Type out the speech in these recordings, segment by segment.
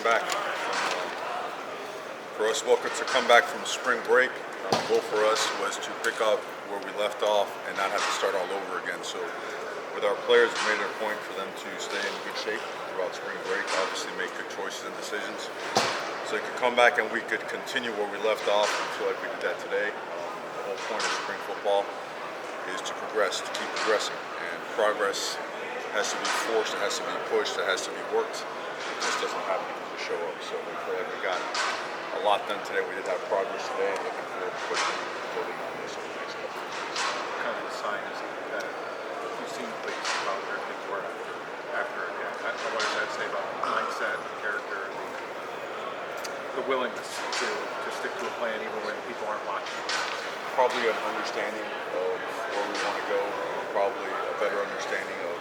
welcome back. For us, welcome to come back from spring break. The goal for us was to pick up where we left off and not have to start all over again. So with our players, we made it a point for them to stay in good shape throughout spring break, obviously make good choices and decisions. So they could come back and we could continue where we left off. I feel like we did that today. The whole point of spring football is to progress, to keep progressing. And progress has to be forced, it has to be pushed, it has to be worked. It just doesn't happen because you show up. So we feel like we got a lot done today. We did have progress today, and looking forward to pushing and building on this over the next couple of weeks. Kind of the sign is that you seem pleased about where things were after a game. What does that say about the mindset, the character, the willingness to stick to a plan even when people aren't watching? Probably an understanding of where we want to go, probably a better understanding of,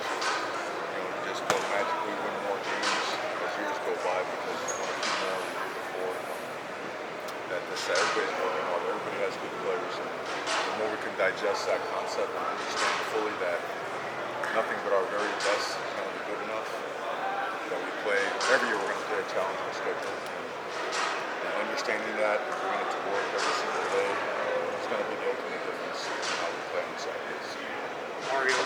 just don't magically win more games as years go by because you want to keep more than the year before. That everybody's working hard, everybody has good players, and the more we can digest that concept and understand fully that nothing but our very best is going to be good enough, that we play, every year we're going to play a challenging schedule. And understanding that and bringing it to work every single day is going to be the ultimate difference in how we play on Saturdays. Mario,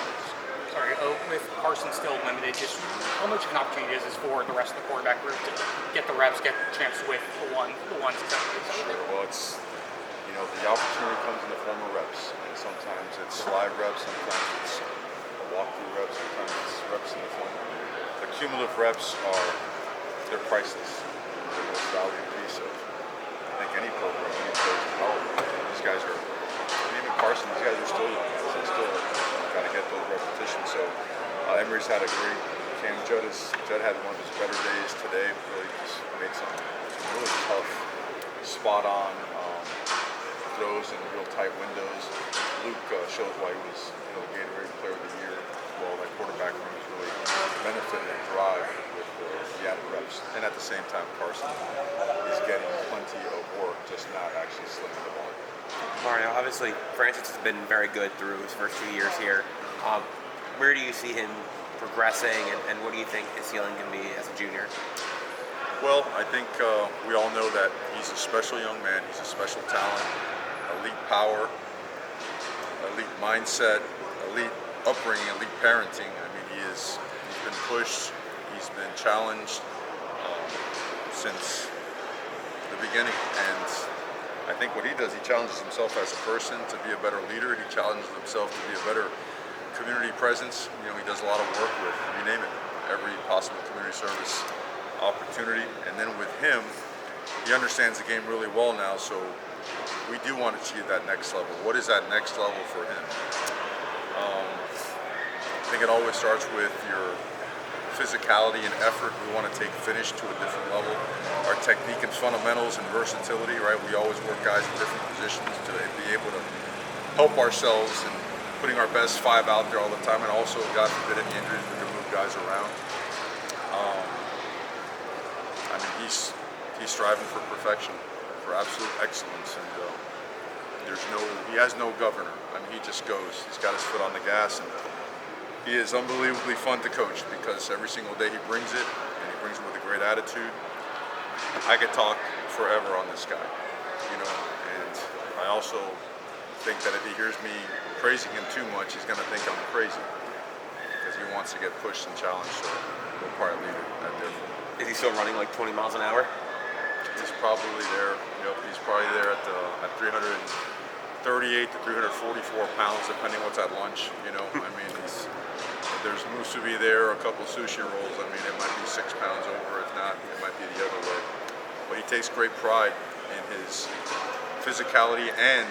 with Carson still limited, just how much of an opportunity is this for the rest of the quarterback group to get the reps, get chances with the ones Sure. Well, it's, the opportunity comes in the form of reps, and sometimes it's live reps, sometimes it's a walkthrough reps, sometimes it's reps in the form of the cumulative reps they're priceless. They're the most valuable piece of, I think, any program, any players in college. These guys are, even Carson, these guys are still young. They still got to get those repetitions. So Emery's had a great camp. Judd had one of his better days today. Really just made some really tough, spot-on throws in real tight windows. Luke shows why he was the Gatorade Player of the Year. Well, that quarterback room has really benefited and thrived with the added reps. And at the same time, Carson is getting plenty of work, just not actually slinging the ball. Mario, obviously, Francis has been very good through his first 2 years here. Where do you see him progressing, and what do you think his ceiling can be as a junior? Well, I think we all know that he's a special young man. He's a special talent, elite power, elite mindset, elite upbringing, elite parenting. I mean, he's been pushed, he's been challenged since the beginning. And I think what he does, he challenges himself as a person to be a better leader. He challenges himself to be a better community presence. He does a lot of work with, you name it, every possible community service opportunity. And then with him, he understands the game really well now, so we do want to achieve that next level. What is that next level for him? I think it always starts with your physicality and effort. We want to take finish to a different level. Our technique and fundamentals and versatility, right? We always work guys in different positions to be able to help ourselves and putting our best five out there all the time, and also, God forbid, any injuries, we can move guys around. I mean, he's striving for perfection, for absolute excellence, and he has no governor. I mean, he just goes. He's got his foot on the gas, and he is unbelievably fun to coach because every single day he brings it, and he brings it with a great attitude. I could talk forever on this guy, and I also think that if he hears me praising him too much, he's going to think I'm crazy because he wants to get pushed and challenged, so we'll probably leave it at there. Is he still running like 20 miles an hour? He's probably there. He's probably there at 338 to 344 pounds, depending what's at lunch. I mean, there's musubi there, a couple sushi rolls. I mean, it might be 6 pounds over. If not, it might be the other way. But he takes great pride in his physicality and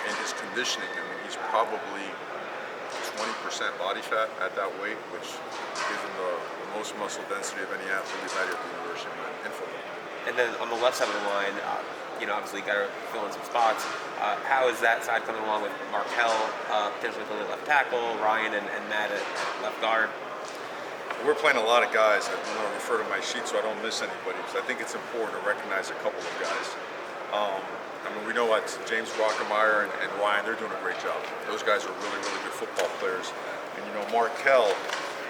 in his conditioning. I mean, he's probably 20% body fat at that weight, which gives him the most muscle density of any athlete we've had here at the University in football. And then on the left side of the line, obviously you got to fill in some spots. How is that side coming along with Markel, potentially filling left tackle, Ryan and Matt at left guard? We're playing a lot of guys. I want to refer to my sheet so I don't miss anybody, because I think it's important to recognize a couple of guys. I mean, we know that James Brockemeyer and Ryan, they're doing a great job. Those guys are really, really good football players. And Markel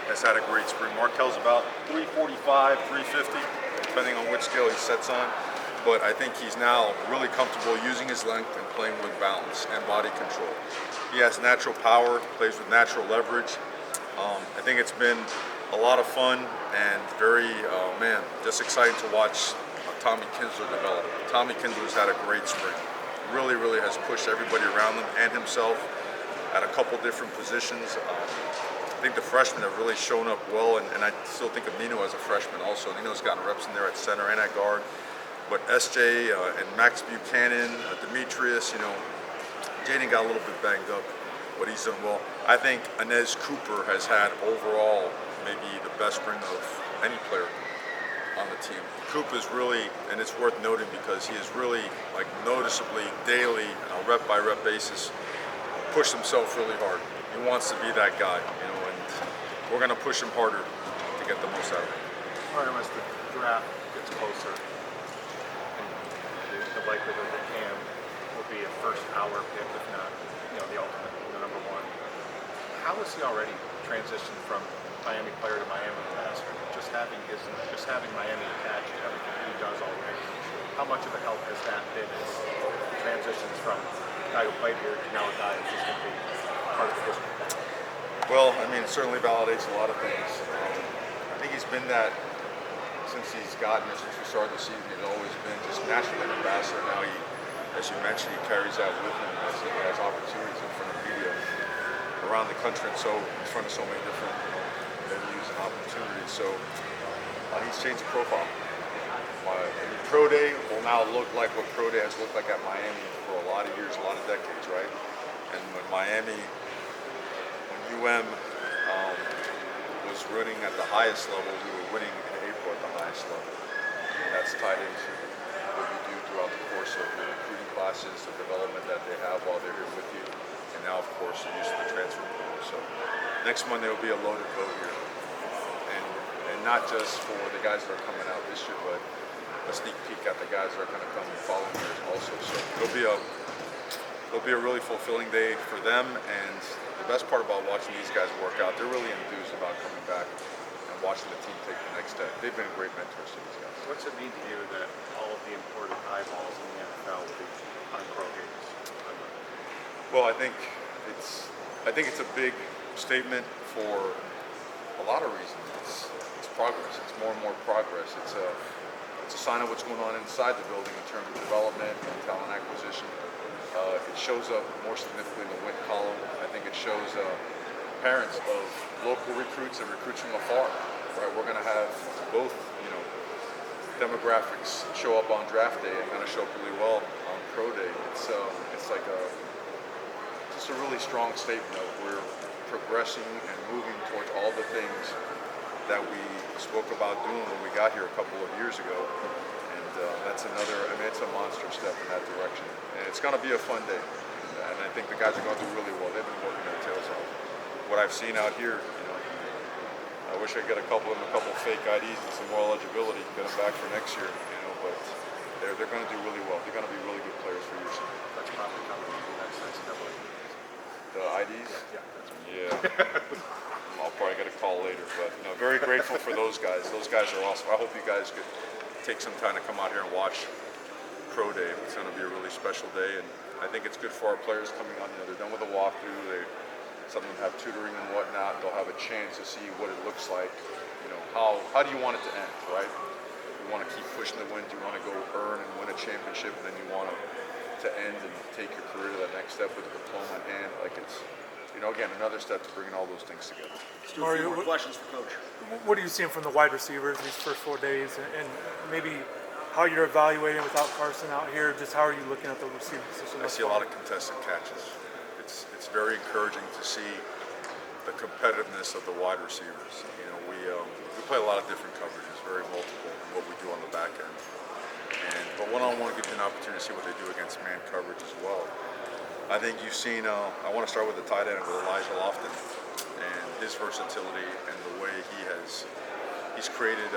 has had a great spring. Markel's about 345, 350. depending on which scale he sets on. But I think he's now really comfortable using his length and playing with balance and body control. He has natural power, plays with natural leverage. I think it's been a lot of fun and very, just exciting to watch Tommy Kinsler develop. Tommy Kinsler's had a great spring. Really, really has pushed everybody around him and himself at a couple different positions. I think the freshmen have really shown up well, and I still think of Nino as a freshman also. Nino's gotten reps in there at center and at guard. But SJ and Max Buchanan, Demetrius, Jaden got a little bit banged up, but he's done well. I think Inez Cooper has had overall maybe the best spring of any player on the team. Coop is really, and it's worth noting because he is really like noticeably daily, on a rep by rep basis, pushed himself really hard. He wants to be that guy, and we're going to push him harder to get the most out of him. Mario, as the draft gets closer, and the likelihood that Cam will be a first-hour pick, if not, the ultimate, the number one. How has he already transitioned from Miami player to Miami passer? Just having Miami attached to everything he does already. How much of a help has that been as he transitions from a guy who played here to now a guy who's just going to be part of the history? Well, it certainly validates a lot of things. I think he's been that since he's gotten it, since we started the season. He's always been just naturally an ambassador. Now he, as you mentioned, he carries that with him as he has opportunities in front of media around the country, and so in front of so many different venues and opportunities. So he's changed the profile. Pro Day will now look like what Pro Day has looked like at Miami for a lot of years, a lot of decades, right? And when UM was running at the highest level, we were winning in April at the highest level. And that's tied into what you do throughout the course of your recruiting classes, the development that they have while they're here with you, and now, of course, the use of the transfer portal. So next Monday will be a loaded vote here, and not just for the guys that are coming out this year, but a sneak peek at the guys that are going to come the following years also. So it'll be a really fulfilling day for them, and the best part about watching these guys work out, they're really enthused about coming back and watching the team take the next step. They've been great mentors to these guys. What's it mean to you that all of the important eyeballs in the NFL will be on pro games? Well, I think it's a big statement for a lot of reasons. It's progress. It's more and more progress. It's a sign of what's going on inside the building in terms of development and talent acquisition. It shows up more significantly in the win column. I think it shows parents of local recruits and recruits from afar. Right, we're going to have both, demographics show up on draft day and kind of show up really well on pro day. It's like just a really strong statement of we're progressing and moving towards all the things that we spoke about doing when we got here a couple of years ago. That's another, it's a monster step in that direction. And it's going to be a fun day. And I think the guys are going to do really well. They've been working their tails off. What I've seen out here, I wish I could get a couple fake IDs and some more eligibility, get them back for next year, but they're going to do really well. They're going to be really good players for years. That's probably coming to the next NCAA. The IDs? Yeah, that's right. Yeah. I'll probably get a call later, but very grateful for those guys. Those guys are awesome. I hope you guys could take some time to come out here and watch Pro Day. It's going to be a really special day, and I think it's good for our players coming on. They're done with the walkthrough. Some of them have tutoring and whatnot. They'll have a chance to see what it looks like. How do you want it to end, right? You want to keep pushing the wins. You want to go earn and win a championship, and then you want to end and take your career to that next step with a diploma in hand. Like it's, again, another step to bringing all those things together. Mario, more questions for Coach. What are you seeing from the wide receivers these first 4 days, and maybe how you're evaluating without Carson out here? Just how are you looking at the receiving position? I see a lot of contested catches. It's very encouraging to see the competitiveness of the wide receivers. We play a lot of different coverages, very multiple in what we do on the back end. But one-on-one gives you an opportunity to see what they do against man coverage as well. I think you've seen. I want to start with the tight end with Elijah Lofton and his versatility and the way he's created.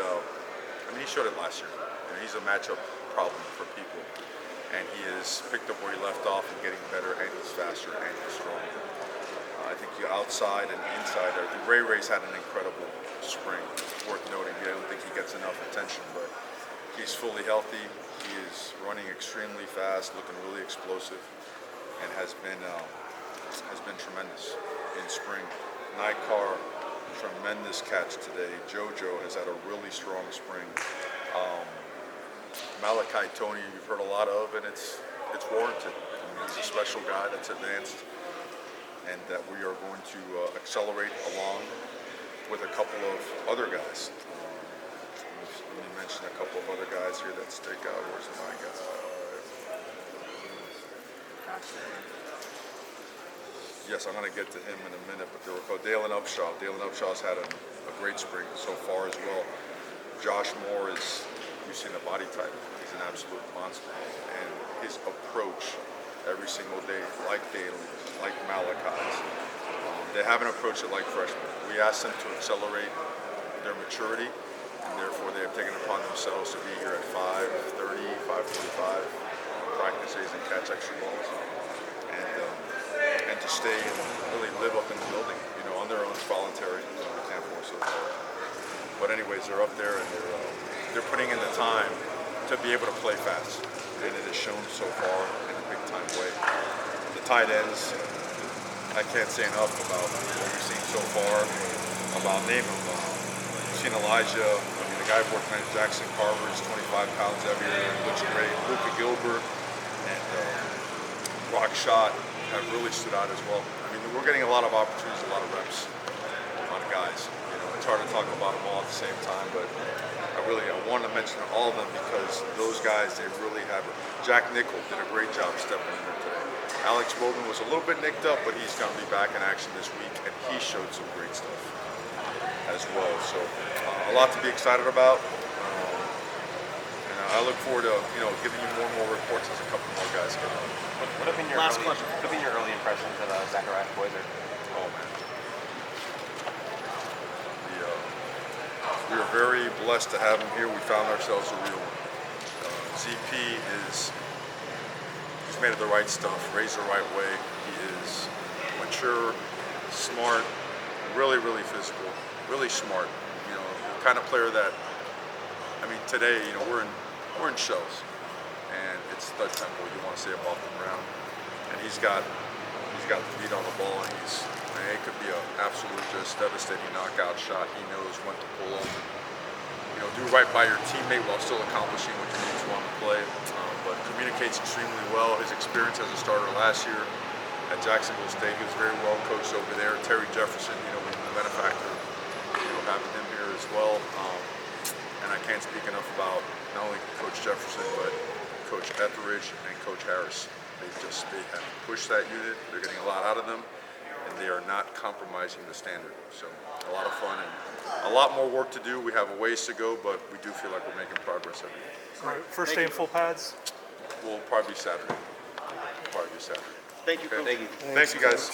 He showed it last year. He's a matchup problem for people. And he has picked up where he left off and getting better, and he's faster, and he's stronger. I think you outside and inside. I think Ray's had an incredible spring. It's worth noting. I don't think he gets enough attention, but he's fully healthy. He is running extremely fast, looking really explosive, and has been tremendous in spring. Nikar, tremendous catch today. JoJo has had a really strong spring. Malachi Tony, you've heard a lot of, and it's warranted. I mean, he's a special guy that's advanced, and that we are going to accelerate along with a couple of other guys. Let me mention a couple of other guys here that stick out. Where's my guy? Yes, I'm going to get to him in a minute, but there were Dalen Upshaw. Dalen Upshaw's had a great spring so far as well. Josh Moore is, you've seen the body type. He's an absolute monster. And his approach every single day, like Dalen, like Malachi's, they haven't approached it like freshmen. We asked them to accelerate their maturity, and therefore they have taken it upon themselves to be here at 5:30, 5:45, practice days and catch extra balls. And to stay and really live up in the building, on their own. It's voluntary. We can't force it. But anyways, they're up there and they're putting in the time to be able to play fast, and it has shown so far in a big time way. The tight ends, I can't say enough about what we've seen so far. About naming them. You've seen Elijah. I mean, the guy working on Jackson Carver is 25 pounds heavier. Looks great. Luka Gilbert and Rock Shot have really stood out as well. I mean, we're getting a lot of opportunities, a lot of reps on guys. It's hard to talk about them all at the same time, but I want to mention all of them because those guys, they really have it. Jack Nickel did a great job stepping in there today. Alex Wogan was a little bit nicked up, but he's going to be back in action this week, and he showed some great stuff as well. So a lot to be excited about. And I look forward to giving you more and more reports as a couple more guys get on. What have been your early impressions of Zachariah Boiser? Oh man, we are very blessed to have him here. We found ourselves a real one. ZP he's made it the right stuff, raised the right way. He is mature, smart, really, really physical, really smart. The kind of player that, today, we're in shells, and it's the tempo. You want to say above the ground, and he's got the feet on the ball, and it could be an absolute just devastating knockout shot. He knows when to pull up, do right by your teammate while still accomplishing what you need to on the play. But communicates extremely well. His experience as a starter last year at Jacksonville State, he was very well coached over there. Terry Jefferson, the benefactor, having him here as well. And I can't speak enough about not only Coach Jefferson, but Coach Etheridge and Coach Harris. They have pushed that unit. They're getting a lot out of them, and they are not compromising the standard. So a lot of fun and a lot more work to do. We have a ways to go, but we do feel like we're making progress every day. All right, first day in full pads. We'll probably be Saturday. Thank you, Coach. Thank you. Thanks, you guys.